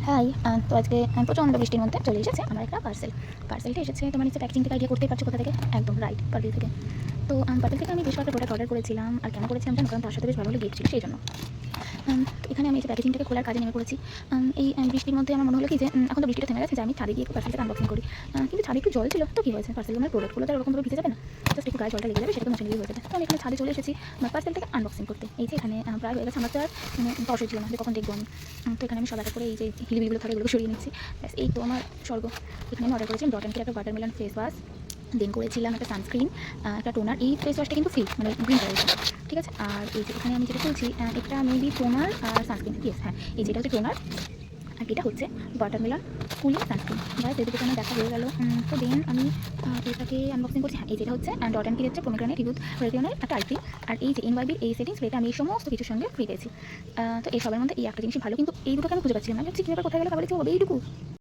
High, তো আজকে প্রচণ্ড বৃষ্টির মধ্যে চলে এসেছে আমার একটা পার্সেলটা এসেছে। তোমার নিচে প্যাকেজিং থেকে আইডিয়া করতেই পারছো কোথা থেকে, একদম রাইট, পার্পেল থেকে। তো পার্পেল থেকে আমি বেশ কয়েকটা প্রোডাক্ট অর্ডার করেছিলাম। আর কেন করেছিলাম জানো? কারণ তার সাথে বেশ ভালো ভালো গিফট ছিল সেই জন্য। তো এখানে আমি এই যে প্যাকেজিংটাকে খোলার কাজে নেমে পড়েছি। এই বৃষ্টির মধ্যে আমার মনে হলো কি যে এখন তো বৃষ্টিটা থেমে গেছে, যে আমি ছাদে গিয়ে একটু পার্সেলটাকে আনবক্সিং করি। কিন্তু ছাদে একটু জল ছিল, তো কী হয়েছে, পার্সেলগুলো মানে প্রোডাক্টগুলো তো ওরকমভাবে ভিজে যাবে না, জাস্ট একটু গায়ে জলটা লেগে যাবে, সেটা তো মুছে নিলেই হয়ে যাবে। তো আমি এখানে ছাদে চলে এসেছি আমার পার্সেলটাকে আনবক্সিং করতে। এই যে এখানে প্রায় হয়ে গেছে, আমার তো আর তসই ছিল না যে কখন দেখবো আমি। তো এখানে আমি সব একটা করে এই যে হিলিবিলিগুলো থাকে এগুলো সরিয়ে নিচ্ছি। ব্যাস এই তো আমার স্বর্গ। এখানে আমি অর্ডার করেছিলাম ডট অ্যান্ড একটা ওয়াটারমেলন ফেস ওয়াশ, দেন করেছিলাম একটা সানস্ক্রিন, একটা টোনার। এই ফেস ওয়াশটা কিন্তু ফ্রি, মানে গ্রিন কালারের, ঠিক আছে। আর এই যে এখানে আমি যেটা বলছি, এটা মেবি টোনার আর সানস্ক্রিন, ইয়েস হ্যাঁ, এই যেটা হচ্ছে টোনার আর এটা হচ্ছে ওয়াটারমেলন কুলিং সানস্ক্রিন। গাইস এই দুটো আমার দেখা হয়ে গেল। তো দেন আমি এটাকে আনবক্সিং করছি। হ্যাঁ, এই যেটা হচ্ছে ডট অ্যান্ড হচ্ছে পোমেগ্রানেট ইউথ রেডিয়নের একটা আইটি। আর এই যে এনওয়াইবির এই সেটিংস, এটা আমি এই সমস্ত কিছুর সঙ্গে ফ্রি পেয়েছি। তো এই সবের মধ্যে এই একটা জিনিস ভালো, কিন্তু এই দুটোকে আমি খুঁজে পাচ্ছিলাম না। হচ্ছে কীভাবে কোথায় গেলে ভাবছি এইটুকু